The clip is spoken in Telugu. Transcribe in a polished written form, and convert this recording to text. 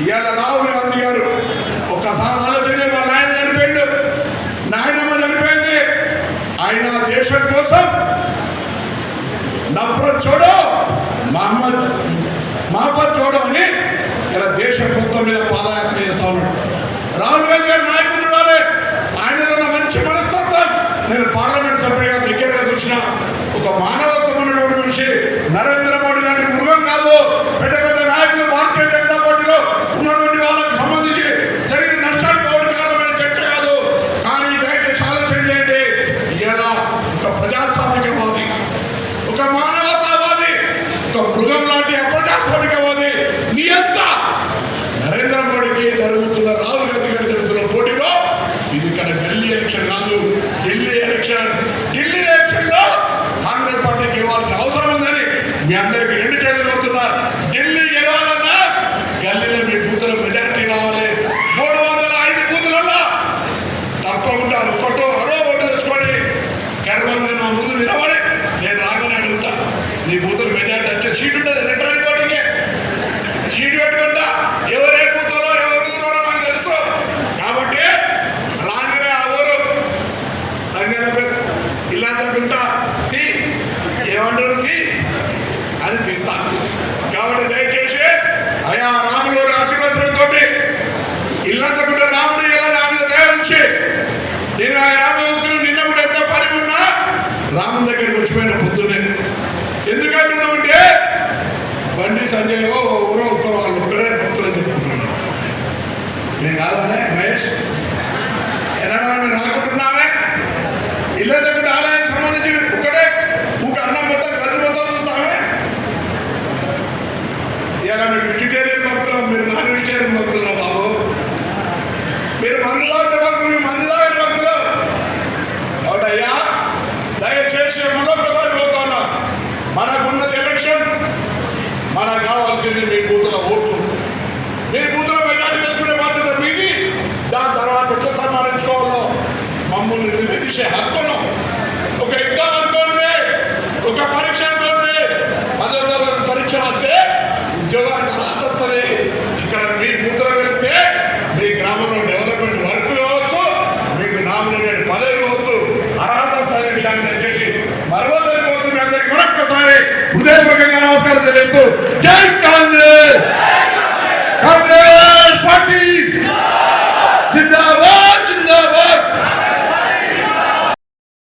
ఇవాళ రాహుల్ గాంధీ గారు ఒక్కసారి ఆలోచన, వాళ్ళ ఆయన చనిపోయిండు, నాయనమ్మ చనిపోయింది, ఆయన దేశం కోసం నఫరత్ చోడో మహమ్మద్ చోడో అని ఇలా దేశం మొత్తం మీద పాదయాత్ర చేస్తా ఉన్నాడు. రాహుల్ గాంధీ గారు నాయకుడు చూడాలి, ఆయనలో ఉన్న మంచి మనస్తత్వం. నేను పార్లమెంట్ సభ్యుడిగా దగ్గరగా చూసిన ఒక మానవత్వం ఉన్నటువంటి మనిషి. నరేంద్ర మోడీ లాంటి మృగం కాదు. పెద్ద పెద్ద నాయకులు భారతీయ జనతా పార్టీలో ఉన్నటువంటి వాళ్ళకు సంబంధించి జరిగిన నష్టానికి ఒకటి కారణమైన చర్చ కాదు. కానీ దయచేసి ఆలోచన చేయండి, ఇలా ఒక ప్రజాస్వామికవాది, ఒక మానవతావాది, ఒక మృగం లాంటి అప్రజాస్వామికవాది నియంత నరేంద్ర మోడీకి జరుగుతున్న, రాహుల్ గాంధీ గారు జరుగుతున్న పోటీలో ఇది ఇక్కడ ఢిల్లీ ఎలక్షన్ కాదు, ఢిల్లీ ఎలక్షన్. ఢిల్లీ ఎలక్షన్ లో కాంగ్రెస్ పార్టీకి ఇవ్వాల్సిన అవసరం ఉందని మీ అందరికీ 2 చేతులు కొడుతున్నారు. ఢిల్లీ గెలవాలన్నా గల్లీలో మీ బూతుల మెజారిటీ రావాలి. 305 బూతులలో తప్పకుండా ఒకటో అరో ఓటు తెచ్చుకొని గర్వంగా నా ముందు నిలబడి నేను రాగానే అడుగుతా, నీ బూతుల మెజారిటీ వచ్చే సీట్ ఉంటుంది. ఎలక్ట్రానిక్ ఓటింగే సీట్ పెట్టుకుంటా, ఎవరే బూతులో ఎవరు నాకు తెలుసు. కాబట్టి రాగానే ఆ ఊరు సంగతి ఇలా తగ్గుంటా తీ ఏమంటారు తీ అని తీస్తా. కాబట్టి దయచేసి అయా రాముడు గారి ఆశీర్వచనంతో ఇలా తగ్గుంటే రాముడు ఇలా నా మీద దయ ఉంచి నేను ఆ రామభక్తులు నిన్న కూడా ఎంత పని ఉన్నా రాముని దగ్గరికి వచ్చిపోయిన పొద్దున్నే. ఎందుకంటున్నావు అంటే బండి సంజయ్ ఎవరో ఒక్కరు వాళ్ళు ఒక్కరే భక్తులని చెప్పుకుంటున్నారు. నేను కాదానే మహేష్ ఎన్నడా మేము రాకుంటున్నామే. ఇల్లు తగ్గట్టు ఆలయానికి సంబంధించి ఒక్కడే ఊక అన్నం మొత్తం గది మొత్తం చూస్తామే. ఇలా మేము వెజిటేరియన్ భక్తులు, మీరు నాన్ వెజిటేరియన్ భక్తులు బాబు. మీరు మందు తాగితే భక్తులు, మీరు మందు తాగిన భక్తులు. అవునయ్యా, దయచేసి మరొకసారి పోతున్నా, మనకున్నది ఎలక్షన్, మనకు కావాల్సింది మీ బూతుల ఓటు. మీ బూతుల మెజార్టీ తెచ్చుకునే బాధ్యత మీది. దాని తర్వాత ఎట్లా సన్మానించుకోవాలో మమ్మల్ని నిలదీసే హక్కును. ఒక ఎగ్జామ్ అనుకోండి, ఒక పరీక్ష అనుకోండి, 10వ తరగతి పరీక్ష వస్తే ఉద్యోగానికి అర్హత వస్తుంది. ఇక్కడ మీ బూతులు వెళితే మీ గ్రామంలో డెవలప్మెంట్ వర్క్ కావచ్చు, మీకు నామినేటెడ్ పదవి కావచ్చు, అర్హత స్థాయి విషయాన్ని దయచేసి మరొకసారి మీ అందరికీ మరొక్కసారి హృదయపూర్వకంగా నమస్కారం తెలియజేస్తూ జై కాంగ్రెస్.